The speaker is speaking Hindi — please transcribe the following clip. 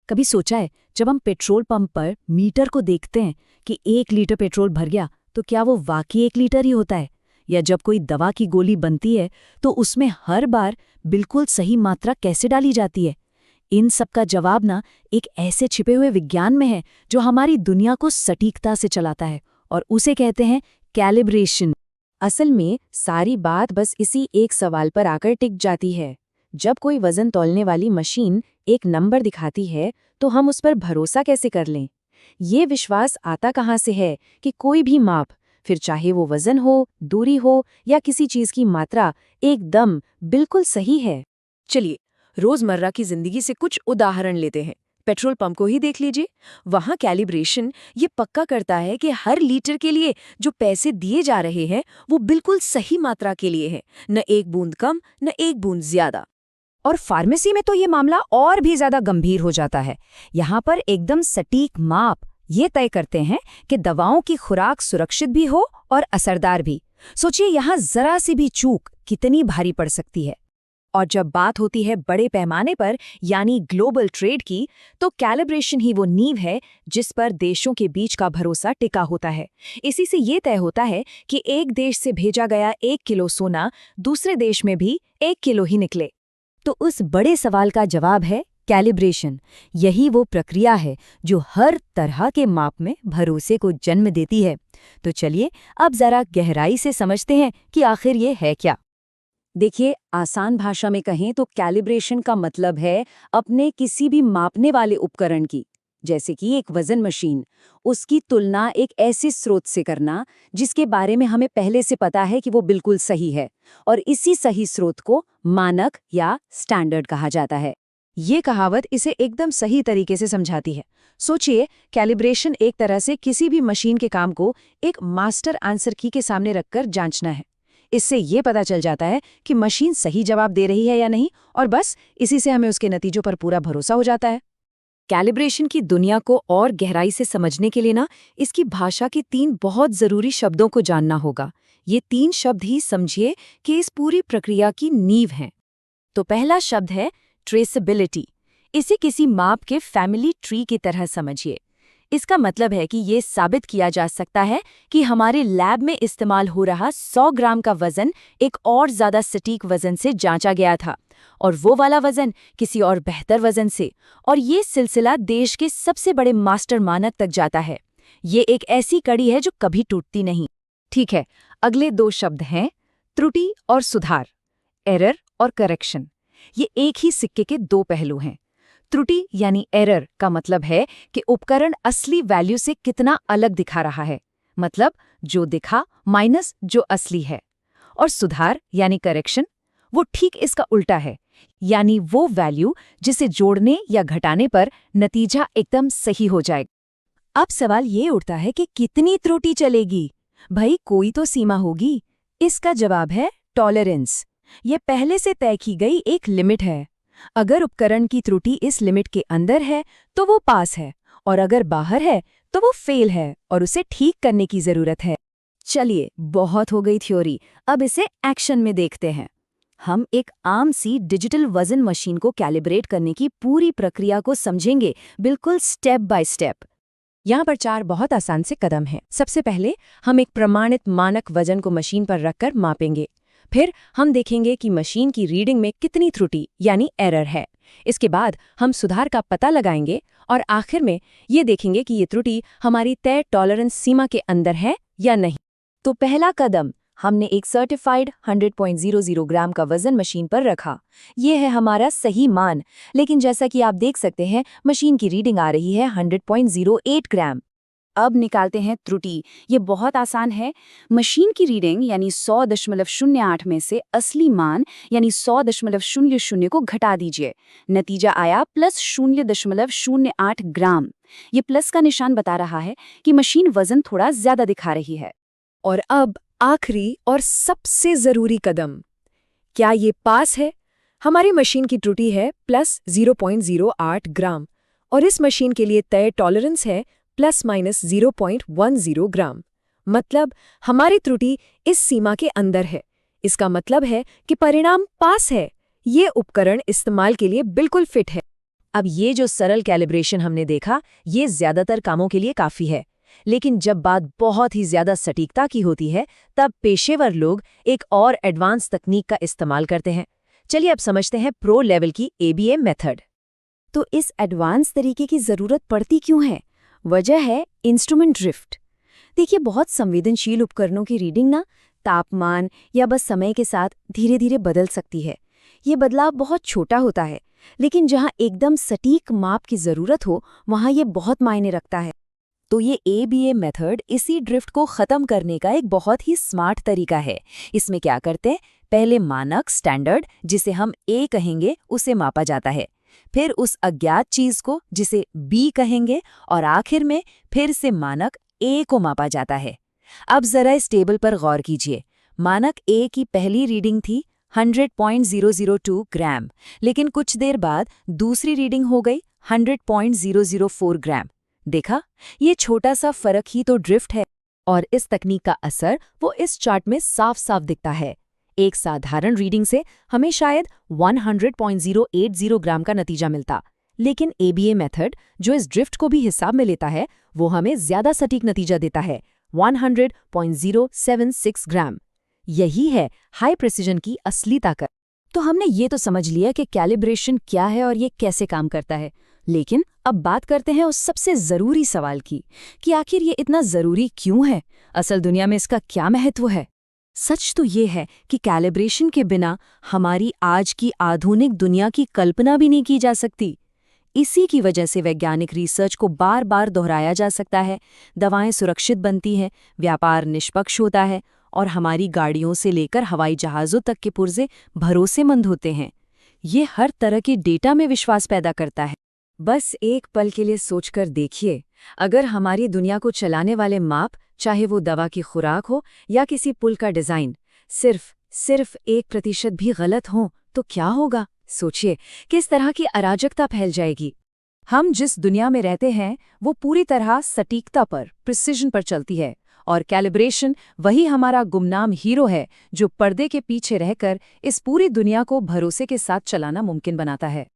कभी सोचा है जब हम पेट्रोल पंप पर मीटर को देखते हैं कि 1 लीटर पेट्रोल भर गया तो क्या वो वाकई 1 लीटर ही होता है? या जब कोई दवा की गोली बनती है तो उसमें हर बार बिल्कुल सही मात्रा कैसे डाली जाती है? इन सब का जवाब ना एक ऐसे छिपे हुए विज्ञान में है जो हमारी दुनिया को सटीकता से चलाता है, और उसे कहते हैं कैलिब्रेशन। असल में सारी बात बस इसी एक सवाल पर आकर टिक जाती है। जब कोई वजन तौलने वाली मशीन एक नंबर दिखाती है तो हम उस पर भरोसा कैसे कर लें? ये विश्वास आता कहाँ से है कि कोई भी माप, फिर चाहे वो वजन हो, दूरी हो या किसी चीज की मात्रा, एकदम बिल्कुल सही है? चलिए, रोजमर्रा की जिंदगी से कुछ उदाहरण लेते हैं। पेट्रोल पंप को ही देख लीजिए। वहां कैलिब्रेशन ये पक्का करता है कि हर लीटर के लिए जो पैसे दिए जा रहे हैं वो बिल्कुल सही मात्रा के लिए है, न एक बूंद कम न एक बूंद ज्यादा। और फार्मेसी में तो ये मामला और भी ज्यादा गंभीर हो जाता है। यहाँ पर एकदम सटीक माप ये तय करते हैं कि दवाओं की खुराक सुरक्षित भी हो और असरदार भी। सोचिए, यहाँ जरा सी भी चूक कितनी भारी पड़ सकती है। और जब बात होती है बड़े पैमाने पर यानी ग्लोबल ट्रेड की, तो कैलिब्रेशन ही वो नींव है जिस पर देशों के बीच का भरोसा टिका होता है। इसी से ये तय होता है कि एक देश से भेजा गया 1 किलो सोना दूसरे देश में भी 1 किलो ही निकले। तो उस बड़े सवाल का जवाब है कैलिब्रेशन। यही वो प्रक्रिया है जो हर तरह के माप में भरोसे को जन्म देती है। तो चलिए अब जरा गहराई से समझते हैं कि आखिर ये है क्या। देखिए, आसान भाषा में कहें तो कैलिब्रेशन का मतलब है अपने किसी भी मापने वाले उपकरण की, जैसे कि एक वजन मशीन, उसकी तुलना एक ऐसे स्रोत से करना जिसके बारे में हमें पहले से पता है कि वो बिल्कुल सही है, और इसी सही स्रोत को मानक या स्टैंडर्ड कहा जाता है। ये कहावत इसे एकदम सही तरीके से समझाती है। सोचिए, कैलिब्रेशन एक तरह से किसी भी मशीन के काम को एक मास्टर आंसर की के सामने रखकर जांचना है। इससे ये पता चल जाता है कि मशीन सही जवाब दे रही है या नहीं, और बस इसी से हमें उसके नतीजों पर पूरा भरोसा हो जाता है। कैलिब्रेशन की दुनिया को और गहराई से समझने के लिए ना इसकी भाषा के 3 बहुत जरूरी शब्दों को जानना होगा। ये 3 शब्द ही समझिए कि इस पूरी प्रक्रिया की नींव हैं। तो पहला शब्द है ट्रेसेबिलिटी। इसे किसी माप के फैमिली ट्री की तरह समझिए। इसका मतलब है कि ये साबित किया जा सकता है कि हमारे लैब में इस्तेमाल हो रहा 100 ग्राम का वजन एक और ज्यादा सटीक वजन से जांचा गया था, और वो वाला वजन किसी और बेहतर वजन से, और ये सिलसिला देश के सबसे बड़े मास्टर मानक तक जाता है। ये एक ऐसी कड़ी है जो कभी टूटती नहीं। ठीक है, अगले 2 शब्द हैं त्रुटि और सुधार, एरर और करेक्शन। ये एक ही सिक्के के 2 पहलू हैं। त्रुटि यानी एरर का मतलब है कि उपकरण असली वैल्यू से कितना अलग दिखा रहा है, मतलब जो दिखा माइनस जो असली है। और सुधार यानी करेक्शन, वो ठीक इसका उल्टा है, यानी वो वैल्यू जिसे जोड़ने या घटाने पर नतीजा एकदम सही हो जाएगा। अब सवाल ये उठता है कि कितनी त्रुटि चलेगी? भाई, कोई तो सीमा होगी। इसका जवाब है टॉलरेंस। ये पहले से तय की गई एक लिमिट है। अगर उपकरण की त्रुटि इस लिमिट के अंदर है तो वो पास है, और अगर बाहर है तो वो फेल है और उसे ठीक करने की जरूरत है। चलिए, बहुत हो गई थ्योरी, अब इसे एक्शन में देखते हैं। हम एक आम सी डिजिटल वजन मशीन को कैलिब्रेट करने की पूरी प्रक्रिया को समझेंगे, बिल्कुल स्टेप बाय स्टेप। यहाँ पर 4 बहुत आसान से कदम हैं। सबसे पहले हम एक प्रमाणित मानक वजन को मशीन पर रखकर मापेंगे। फिर हम देखेंगे कि मशीन की रीडिंग में कितनी त्रुटि यानी एरर है। इसके बाद हम सुधार का पता लगाएंगे, और आखिर में ये देखेंगे कि ये त्रुटि हमारी तय टॉलरेंस सीमा के अंदर है या नहीं। तो पहला कदम, हमने एक सर्टिफाइड 100.00 ग्राम का वजन मशीन पर रखा। ये है हमारा सही मान, लेकिन जैसा कि आप देख सकते हैं मशीन की रीडिंग आ रही है 100.08 ग्राम। अब निकालते हैं त्रुटि। ये बहुत आसान है। मशीन की रीडिंग यानी 100.08 में से असली मान यानी 100.00 को घटा दीजिए। नतीजा आया प्लस 0.08 ग्राम। ये प्लस का निशान बता रहा है कि मशीन वजन थोड़ा ज्यादा दिखा रही है। और अब आखिरी और सबसे जरूरी कदम, क्या ये पास है? हमारी मशीन की त्रुटि है प्लस 0.08 ग्राम, और इस मशीन के लिए तय टॉलरेंस है प्लस माइनस 0.10 ग्राम। मतलब हमारी त्रुटि इस सीमा के अंदर है। इसका मतलब है कि परिणाम पास है। ये उपकरण इस्तेमाल के लिए बिल्कुल फिट है। अब ये जो सरल कैलिब्रेशन हमने देखा, ये ज्यादातर कामों के लिए काफी है। लेकिन जब बात बहुत ही ज्यादा सटीकता की होती है, तब पेशेवर लोग एक और एडवांस तकनीक का इस्तेमाल करते हैं। चलिए अब समझते हैं प्रो लेवल की ABM मेथड। तो इस एडवांस तरीके की जरूरत पड़ती क्यों है? वजह है इंस्ट्रूमेंट ड्रिफ्ट। देखिए, बहुत संवेदनशील उपकरणों की रीडिंग ना तापमान या बस समय के साथ धीरे धीरे बदल सकती है। ये बदलाव बहुत छोटा होता है, लेकिन जहां एकदम सटीक माप की जरूरत हो वहां ये बहुत मायने रखता है। तो ये ABM मेथड इसी ड्रिफ्ट को खत्म करने का एक बहुत ही स्मार्ट तरीका है। इसमें क्या करते हैं, पहले मानक स्टैंडर्ड जिसे हम A कहेंगे उसे मापा जाता है, फिर उस अज्ञात चीज को जिसे B कहेंगे, और आखिर में फिर से मानक A को मापा जाता है। अब जरा इस टेबल पर गौर कीजिए। मानक A की पहली रीडिंग थी 100.002 ग्राम, लेकिन कुछ देर बाद दूसरी रीडिंग हो गई 100.004 ग्राम। देखा, ये छोटा सा फर्क ही तो ड्रिफ्ट है। और इस तकनीक का असर वो इस चार्ट में साफ साफ दिखता है। एक साधारण रीडिंग से हमें शायद 100.080 ग्राम का नतीजा मिलता, लेकिन ABM मेथड जो इस ड्रिफ्ट को भी हिसाब में लेता है, वो हमें ज्यादा सटीक नतीजा देता है, 100.076 ग्राम। यही है हाई प्रिसिजन की असली ताकत। तो हमने ये तो समझ लिया कि कैलिब्रेशन क्या है और ये कैसे काम करता है, लेकिन अब बात करते हैं उस सबसे जरूरी सवाल की कि आखिर ये इतना जरूरी क्यों है? असल दुनिया में इसका क्या महत्व है? सच तो ये है कि कैलिब्रेशन के बिना हमारी आज की आधुनिक दुनिया की कल्पना भी नहीं की जा सकती। इसी की वजह से वैज्ञानिक रिसर्च को बार बार दोहराया जा सकता है, दवाएं सुरक्षित बनती हैं, व्यापार निष्पक्ष होता है और हमारी गाड़ियों से लेकर हवाई जहाज़ों तक के पुर्जे भरोसेमंद होते हैं। ये हर तरह के डेटा में विश्वास पैदा करता है। बस एक पल के लिए सोचकर देखिए, अगर हमारी दुनिया को चलाने वाले माप, चाहे वो दवा की खुराक हो या किसी पुल का डिज़ाइन, सिर्फ 1% भी गलत हो तो क्या होगा? सोचिए किस तरह की अराजकता फैल जाएगी। हम जिस दुनिया में रहते हैं वो पूरी तरह सटीकता पर, प्रिसिजन पर चलती है, और कैलिब्रेशन वही हमारा गुमनाम हीरो है जो पर्दे के पीछे रहकर इस पूरी दुनिया को भरोसे के साथ चलाना मुमकिन बनाता है।